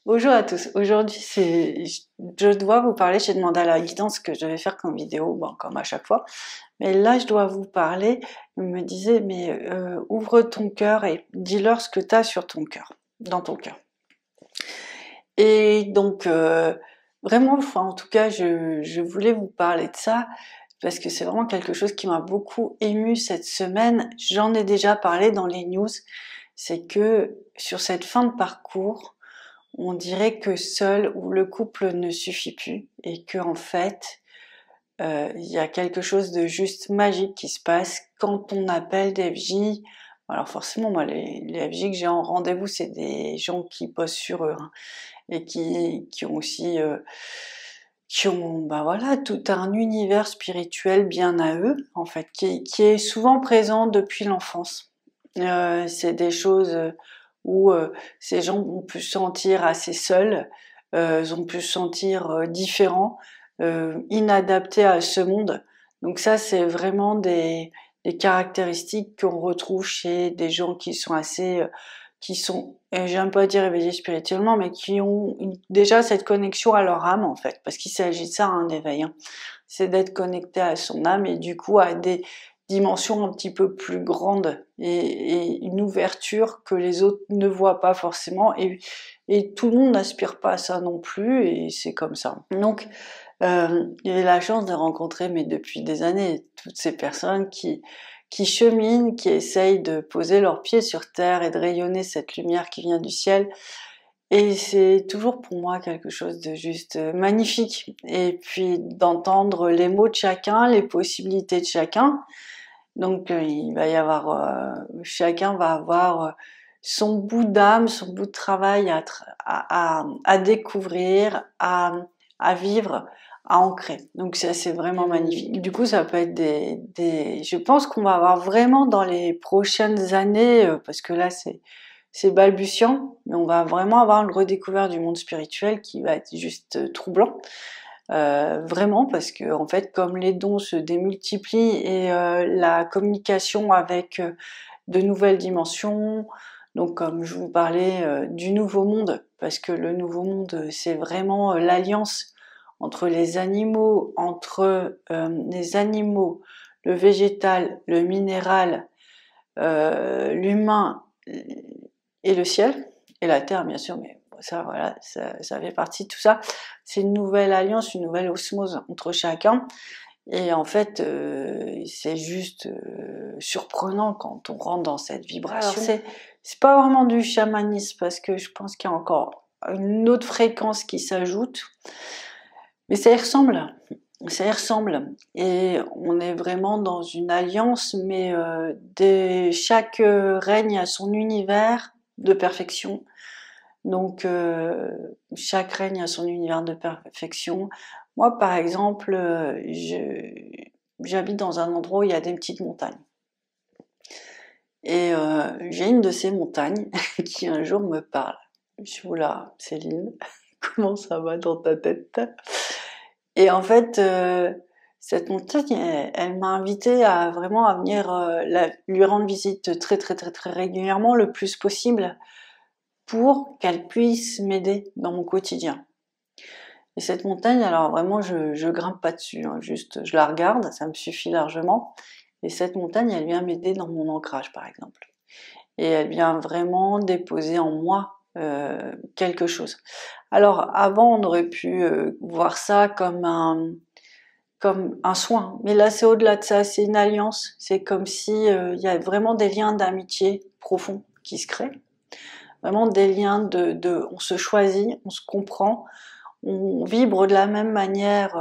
Bonjour à tous. Aujourd'hui, je dois vous parler, j'ai demandé à la guidance ce que je devais faire comme vidéo, bon, comme à chaque fois. Mais là, je dois vous parler. Il me disait, mais ouvre ton cœur et dis-leur ce que tu as sur ton cœur, dans ton cœur. Et donc, vraiment, enfin, en tout cas, je voulais vous parler de ça parce que c'est vraiment quelque chose qui m'a beaucoup émue cette semaine. J'en ai déjà parlé dans les news. C'est que sur cette fin de parcours, on dirait que seul ou le couple ne suffit plus et que en fait, il y a quelque chose de juste magique qui se passe quand on appelle des FJ. Alors forcément, moi, les FJ que j'ai en rendez-vous, c'est des gens qui bossent sur eux, hein, et qui ont aussi, qui ont, bah voilà, tout un univers spirituel bien à eux, en fait, qui est souvent présent depuis l'enfance. C'est des choses où ces gens ont pu se sentir assez seuls, ils ont pu se sentir différents, inadaptés à ce monde. Donc ça, c'est vraiment des caractéristiques qu'on retrouve chez des gens qui sont assez, qui sont, j'aime pas dire éveillés spirituellement, mais qui ont déjà cette connexion à leur âme en fait, parce qu'il s'agit de ça, un éveil. Hein. C'est d'être connecté à son âme et du coup à des dimension un petit peu plus grande et une ouverture que les autres ne voient pas forcément et tout le monde n'aspire pas à ça non plus et c'est comme ça. Donc j'ai la chance de rencontrer mais depuis des années toutes ces personnes qui cheminent, qui essayent de poser leurs pieds sur terre et de rayonner cette lumière qui vient du ciel. Et c'est toujours pour moi quelque chose de juste magnifique. Et puis d'entendre les mots de chacun, les possibilités de chacun. Donc il va y avoir, chacun va avoir son bout d'âme, son bout de travail à découvrir, à vivre, à ancrer. Donc ça c'est vraiment magnifique. Du coup ça peut être je pense qu'on va avoir vraiment dans les prochaines années, parce que là c'est balbutiant, mais on va vraiment avoir une redécouverte du monde spirituel qui va être juste troublant. Vraiment parce que en fait comme les dons se démultiplient et la communication avec de nouvelles dimensions, donc comme je vous parlais du nouveau monde, parce que le nouveau monde c'est vraiment l'alliance entre les animaux, le végétal, le minéral, l'humain et le ciel, et la terre bien sûr, mais ça voilà, ça fait partie de tout ça. C'est une nouvelle alliance, une nouvelle osmose entre chacun, et en fait c'est juste surprenant quand on rentre dans cette vibration. Alors c'est pas vraiment du chamanisme parce que je pense qu'il y a encore une autre fréquence qui s'ajoute, mais ça y ressemble. Ça y ressemble et on est vraiment dans une alliance, mais chaque règne a son univers de perfection. Donc chaque règne a son univers de perfection. Moi par exemple, j'habite dans un endroit où il y a des petites montagnes. Et j'ai une de ces montagnes qui un jour me parle. Je suis là, Céline, comment ça va dans ta tête? Et en fait, cette montagne, elle m'a invitée à vraiment à venir lui rendre visite très très très très régulièrement, le plus possible, pour qu'elle puisse m'aider dans mon quotidien. Et cette montagne, alors vraiment, je grimpe pas dessus, hein, juste je la regarde, ça me suffit largement. Et cette montagne, elle vient m'aider dans mon ancrage, par exemple. Et elle vient vraiment déposer en moi quelque chose. Alors avant, on aurait pu voir ça comme un soin, mais là c'est au-delà de ça, c'est une alliance. C'est comme si il y a vraiment des liens d'amitié profonds qui se créent, vraiment des liens on se choisit, on se comprend, on vibre de la même manière,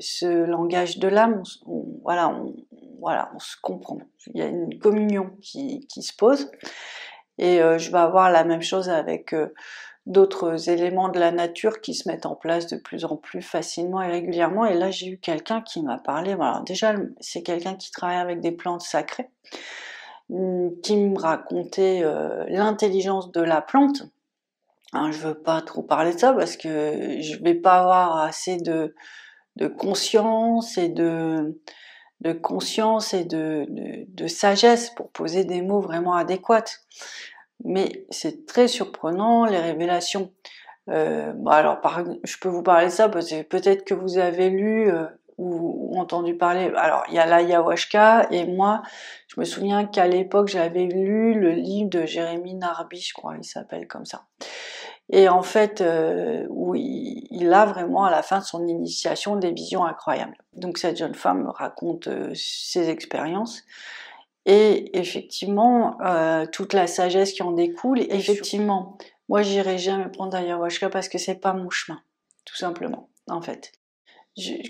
ce langage de l'âme, voilà, on se comprend. Il y a une communion qui se pose, et je vais avoir la même chose avec d'autres éléments de la nature qui se mettent en place de plus en plus facilement et régulièrement. Et là, j'ai eu quelqu'un qui m'a parlé. Alors déjà, c'est quelqu'un qui travaille avec des plantes sacrées, qui me racontait l'intelligence de la plante. Alors, je veux pas trop parler de ça parce que je vais pas avoir assez de conscience et de sagesse pour poser des mots vraiment adéquats. Mais c'est très surprenant, les révélations Bon, alors, je peux vous parler de ça parce que peut-être que vous avez lu ou entendu parler. Alors, il y a l'ayahuasca et moi, je me souviens qu'à l'époque, j'avais lu le livre de Jérémy Narby, je crois, il s'appelle comme ça. Et en fait, où il a vraiment à la fin de son initiation des visions incroyables. Donc cette jeune femme me raconte ses expériences. Et effectivement, toute la sagesse qui en découle, effectivement, moi j'irai jamais prendre ayahuasca parce que c'est pas mon chemin, tout simplement, en fait.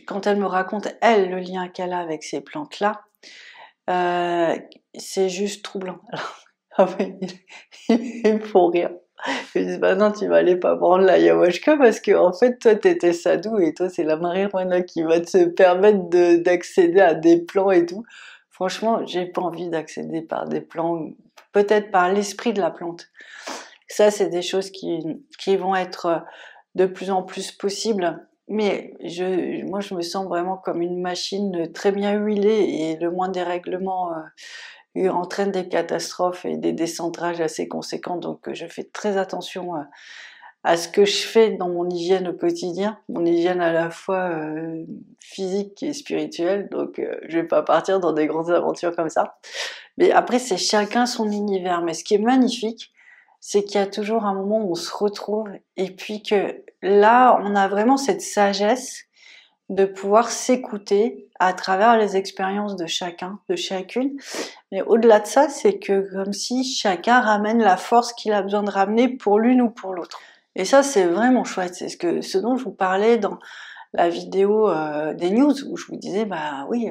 Quand elle me raconte, elle, le lien qu'elle a avec ces plantes-là, c'est juste troublant. Alors, il faut rire. Je dis, bah non, tu vas aller pas prendre l'ayahuasca parce que, en fait, toi, t'étais sadou et toi, c'est la marijuana qui va te permettre d'accéder à des plans et tout. Franchement, j'ai pas envie d'accéder par des plans, peut-être par l'esprit de la plante. Ça, c'est des choses qui vont être de plus en plus possibles. Mais moi, je me sens vraiment comme une machine très bien huilée et le moins dérèglement entraîne des catastrophes et des décentrages assez conséquents. Donc, je fais très attention à ce que je fais dans mon hygiène au quotidien, mon hygiène à la fois physique et spirituelle. Donc, je vais pas partir dans des grandes aventures comme ça. Mais après, c'est chacun son univers. Mais ce qui est magnifique, c'est qu'il y a toujours un moment où on se retrouve et puis que là, on a vraiment cette sagesse de pouvoir s'écouter à travers les expériences de chacun, de chacune. Mais au-delà de ça, c'est que comme si chacun ramène la force qu'il a besoin de ramener pour l'une ou pour l'autre. Et ça, c'est vraiment chouette. C'est ce dont je vous parlais dans la vidéo des news où je vous disais, bah oui,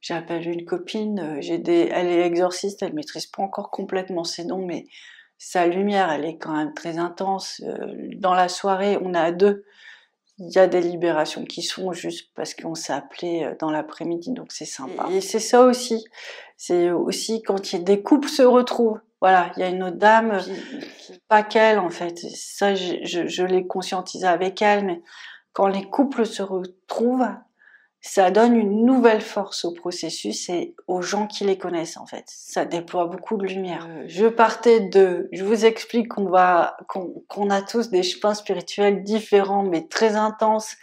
j'appelle une copine, elle est exorciste, elle maîtrise pas encore complètement ses dons, mais sa lumière, elle est quand même très intense. Dans la soirée, on est à deux. Il y a des libérations qui sont juste parce qu'on s'est appelé dans l'après-midi, donc c'est sympa. Et c'est ça aussi. C'est aussi quand des couples se retrouvent. Voilà, il y a une autre dame, pas qu'elle en fait. Ça, je l'ai conscientisé avec elle, mais quand les couples se retrouvent, ça donne une nouvelle force au processus et aux gens qui les connaissent en fait. Ça déploie beaucoup de lumière. Je vous explique qu'on a tous des chemins spirituels différents mais très intenses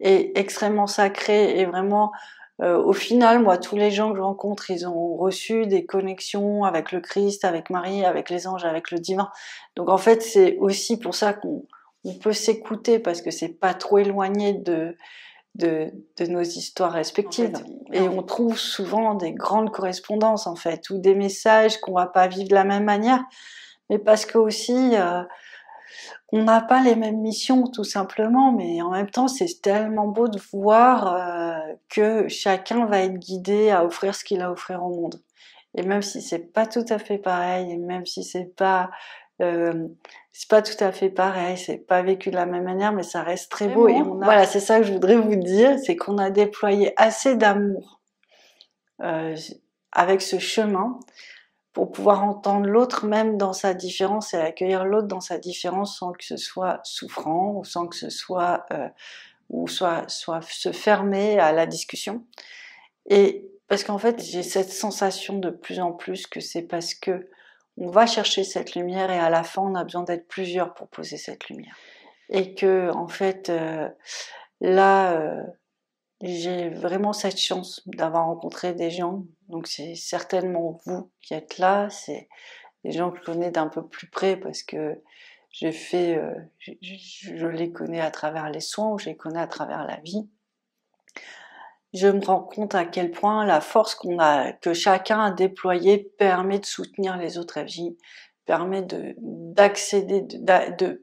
et extrêmement sacrés et vraiment au final, moi, tous les gens que je rencontre, ils ont reçu des connexions avec le Christ, avec Marie, avec les anges, avec le divin. Donc en fait, c'est aussi pour ça qu'on peut s'écouter parce que c'est pas trop éloigné de nos histoires respectives. En fait. Et on trouve souvent des grandes correspondances, en fait, ou des messages qu'on va pas vivre de la même manière, mais parce que aussi, on n'a pas les mêmes missions, tout simplement, mais en même temps, c'est tellement beau de voir que chacun va être guidé à offrir ce qu'il a à offrir au monde. Et même si c'est pas tout à fait pareil, et même si c'est pas tout à fait pareil, c'est pas vécu de la même manière, mais ça reste très beau. Et voilà, c'est ça que je voudrais vous dire, c'est qu'on a déployé assez d'amour avec ce chemin pour pouvoir entendre l'autre même dans sa différence et accueillir l'autre dans sa différence sans que ce soit souffrant ou sans que ce soit soit se fermer à la discussion. Et parce qu'en fait, j'ai cette sensation de plus en plus que c'est parce que on va chercher cette lumière et à la fin, on a besoin d'être plusieurs pour poser cette lumière. Et que, en fait, là, j'ai vraiment cette chance d'avoir rencontré des gens. Donc c'est certainement vous qui êtes là, c'est des gens que je connais d'un peu plus près parce que j'ai fait, je les connais à travers les soins ou je les connais à travers la vie. Je me rends compte à quel point la force que chacun a déployée permet de soutenir les autres FJ, permet d'accéder,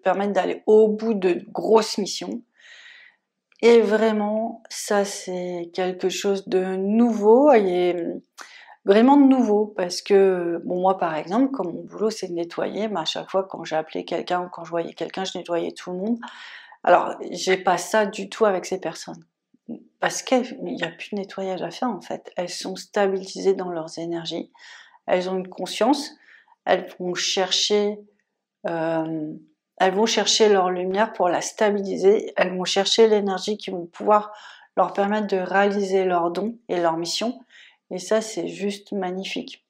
permettre d'aller au bout de grosses missions. Et vraiment, ça c'est quelque chose de nouveau et vraiment de nouveau parce que, bon moi par exemple, comme mon boulot c'est de nettoyer, mais à chaque fois quand j'ai appelé quelqu'un ou quand je voyais quelqu'un, je nettoyais tout le monde. Alors, j'ai pas ça du tout avec ces personnes. Parce qu'il n'y a plus de nettoyage à faire en fait. Elles sont stabilisées dans leurs énergies. Elles ont une conscience. Elles vont chercher leur lumière pour la stabiliser. Elles vont chercher l'énergie qui vont pouvoir leur permettre de réaliser leurs dons et leurs missions. Et ça, c'est juste magnifique.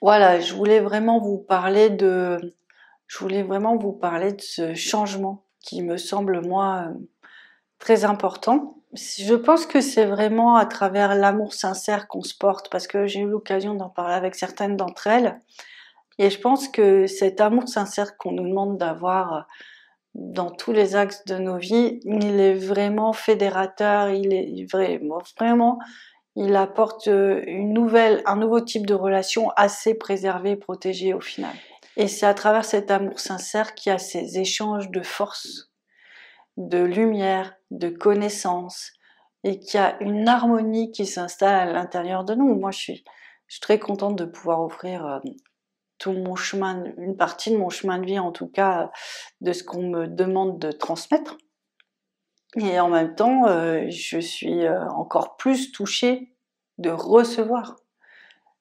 Voilà, je voulais vraiment vous parler de ce changement qui me semble, moi, très important. Je pense que c'est vraiment à travers l'amour sincère qu'on se porte, parce que j'ai eu l'occasion d'en parler avec certaines d'entre elles, et je pense que cet amour sincère qu'on nous demande d'avoir dans tous les axes de nos vies, il est vraiment fédérateur, il est vraiment, il apporte un nouveau type de relation assez préservée et protégée au final. Et c'est à travers cet amour sincère qu'il y a ces échanges de force, de lumière, de connaissance, et qu'il y a une harmonie qui s'installe à l'intérieur de nous. Moi, je suis très contente de pouvoir offrir tout mon chemin, une partie de mon chemin de vie en tout cas, de ce qu'on me demande de transmettre. Et en même temps, je suis encore plus touchée de recevoir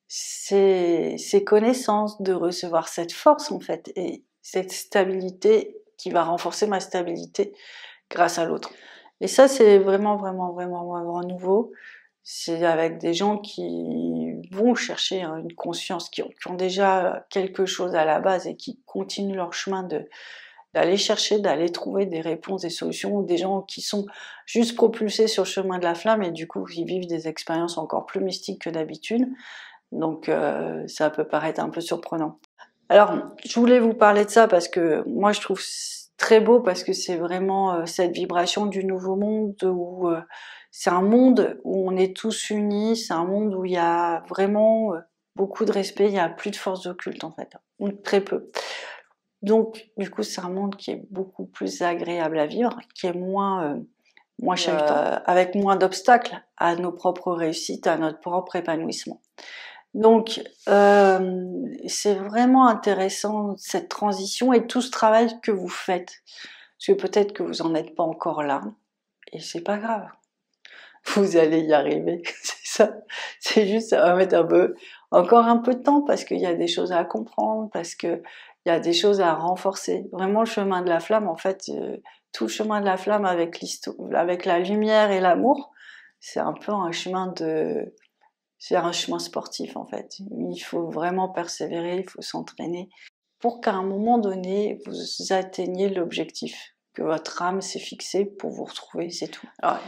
ces connaissances, de recevoir cette force en fait, et cette stabilité qui va renforcer ma stabilité grâce à l'autre. Et ça, c'est vraiment, vraiment, vraiment, vraiment nouveau. C'est avec des gens qui vont chercher une conscience, qui ont déjà quelque chose à la base et qui continuent leur chemin d'aller chercher, d'aller trouver des réponses, des solutions, ou des gens qui sont juste propulsés sur le chemin de la flamme et du coup qui vivent des expériences encore plus mystiques que d'habitude. Donc ça peut paraître un peu surprenant. Alors, je voulais vous parler de ça parce que moi je trouve très beau, parce que c'est vraiment cette vibration du nouveau monde où c'est un monde où on est tous unis, c'est un monde où il y a vraiment beaucoup de respect, il y a plus de forces occultes en fait, ou très peu. Donc du coup c'est un monde qui est beaucoup plus agréable à vivre, qui est moins chahutant, avec moins d'obstacles à nos propres réussites, à notre propre épanouissement. Donc c'est vraiment intéressant cette transition et tout ce travail que vous faites, parce que peut-être que vous en êtes pas encore là, et c'est pas grave, vous allez y arriver. C'est ça, c'est juste, ça va mettre encore un peu de temps, parce qu'il y a des choses à comprendre, parce que il y a des choses à renforcer. Vraiment, le chemin de la flamme, en fait, tout le chemin de la flamme avec la lumière et l'amour, c'est un peu c'est un chemin sportif en fait. Il faut vraiment persévérer, il faut s'entraîner pour qu'à un moment donné, vous atteigniez l'objectif que votre âme s'est fixé pour vous retrouver, c'est tout. Alors,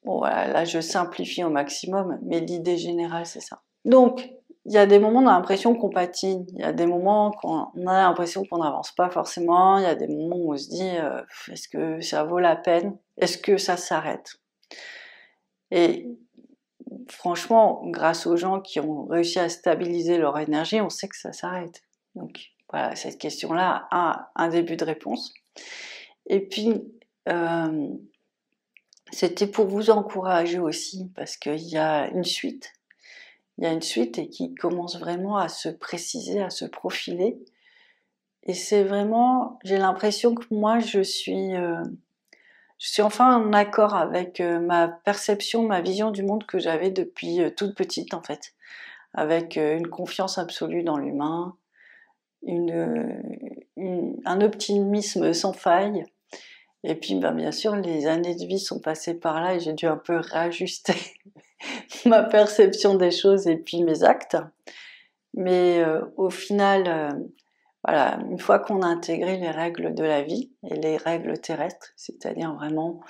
bon voilà, là je simplifie au maximum, mais l'idée générale c'est ça. Donc, il y a des moments où on a l'impression qu'on patine, il y a des moments où on a l'impression qu'on n'avance pas forcément, il y a des moments où on se dit est-ce que ça vaut la peine? Est-ce que ça s'arrête? Et franchement, grâce aux gens qui ont réussi à stabiliser leur énergie, on sait que ça s'arrête. Donc voilà, cette question-là a un début de réponse. Et puis, c'était pour vous encourager aussi, parce qu'il y a une suite. Il y a une suite et qui commence vraiment à se préciser, à se profiler. Et c'est vraiment, j'ai l'impression que moi, je suis enfin en accord avec ma perception, ma vision du monde que j'avais depuis toute petite en fait, avec une confiance absolue dans l'humain, un optimisme sans faille. Et puis bien sûr, les années de vie sont passées par là et j'ai dû un peu réajuster ma perception des choses et puis mes actes. Mais au final, voilà, une fois qu'on a intégré les règles de la vie et les règles terrestres, c'est-à-dire vraiment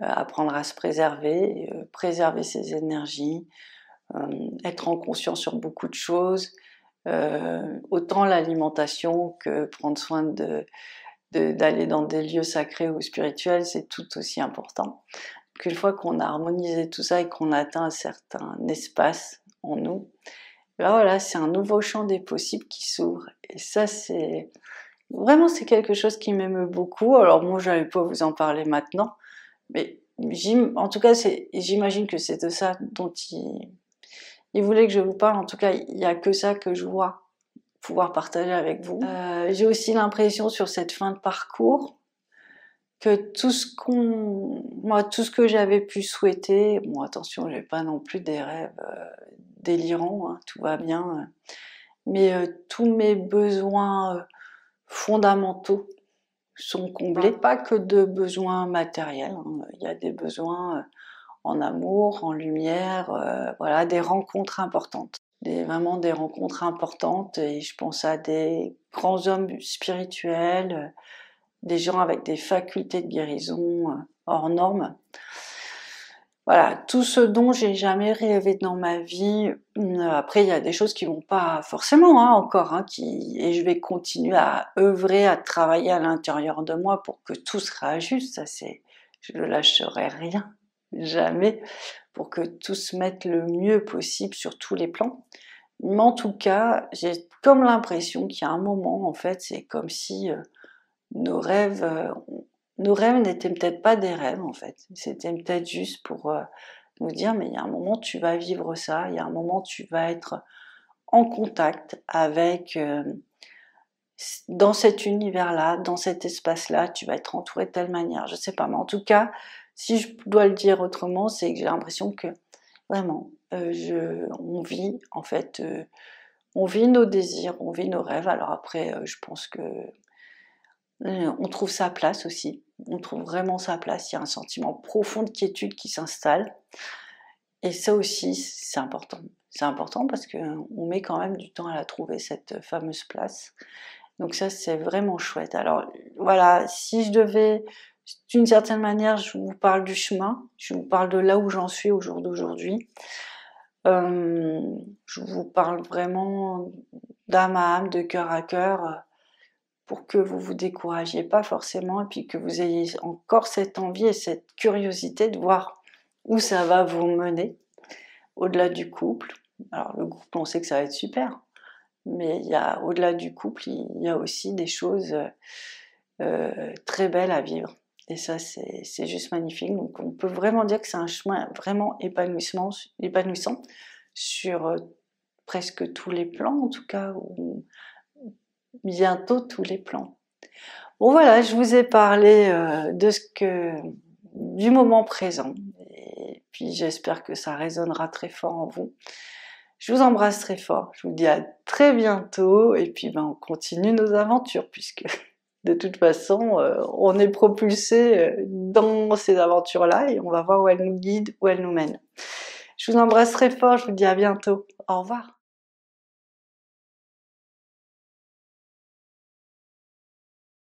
apprendre à se préserver, préserver ses énergies, être en conscience sur beaucoup de choses, autant l'alimentation que prendre soin d'aller dans des lieux sacrés ou spirituels, c'est tout aussi important. Qu'une fois qu'on a harmonisé tout ça et qu'on a atteint un certain espace en nous, ben voilà, c'est un nouveau champ des possibles qui s'ouvre. Et ça, c'est quelque chose qui m'aime beaucoup. Alors moi, j'allais pas vous en parler maintenant, mais en tout cas, j'imagine que c'est de ça dont il voulait que je vous parle. En tout cas, il n'y a que ça que je vois pouvoir partager avec vous. J'ai aussi l'impression sur cette fin de parcours que tout ce que j'avais pu souhaiter, bon attention, j'ai pas non plus des rêves délirants, hein, tout va bien, mais tous mes besoins fondamentaux sont comblés. Pas que de besoins matériels, hein. Il y a des besoins en amour, en lumière, voilà, des rencontres importantes. Vraiment des rencontres importantes, et je pense à des grands hommes spirituels, des gens avec des facultés de guérison hors normes. Voilà, tout ce dont j'ai jamais rêvé dans ma vie. Après, il y a des choses qui vont pas forcément encore, et je vais continuer à œuvrer, à travailler à l'intérieur de moi pour que tout se réajuste. Ça, je ne lâcherai rien, jamais, pour que tout se mette le mieux possible sur tous les plans. Mais en tout cas, j'ai comme l'impression qu'il y a un moment, en fait, c'est comme si nos rêves n'étaient peut-être pas des rêves, en fait. C'était peut-être juste pour nous dire, mais il y a un moment tu vas vivre ça, il y a un moment tu vas être en contact avec, dans cet univers-là, dans cet espace-là, tu vas être entouré de telle manière, je sais pas, mais en tout cas, si je dois le dire autrement, c'est que j'ai l'impression que vraiment, on vit, en fait, on vit nos désirs, on vit nos rêves. Alors après, je pense que on trouve sa place aussi, on trouve vraiment sa place, il y a un sentiment profond de quiétude qui s'installe, et ça aussi c'est important. C'est important parce qu'on met quand même du temps à la trouver, cette fameuse place. Donc ça c'est vraiment chouette. Alors voilà, si je devais, d'une certaine manière, je vous parle du chemin, je vous parle de là où j'en suis au jour d'aujourd'hui. Je vous parle vraiment d'âme à âme, de cœur à cœur, pour que vous vous découragiez pas forcément, et puis que vous ayez encore cette envie et cette curiosité de voir où ça va vous mener, au-delà du couple. Alors le couple, on sait que ça va être super, mais au-delà du couple, il y a aussi des choses très belles à vivre. Et ça, c'est juste magnifique. Donc on peut vraiment dire que c'est un chemin vraiment épanouissant sur presque tous les plans, en tout cas, ou bientôt tous les plans. Bon voilà, je vous ai parlé du moment présent, et puis j'espère que ça résonnera très fort en vous. Je vous embrasse très fort, je vous dis à très bientôt, et puis on continue nos aventures, puisque de toute façon on est propulsé dans ces aventures-là, et on va voir où elles nous guident, où elles nous mènent. Je vous embrasse très fort, je vous dis à bientôt, au revoir.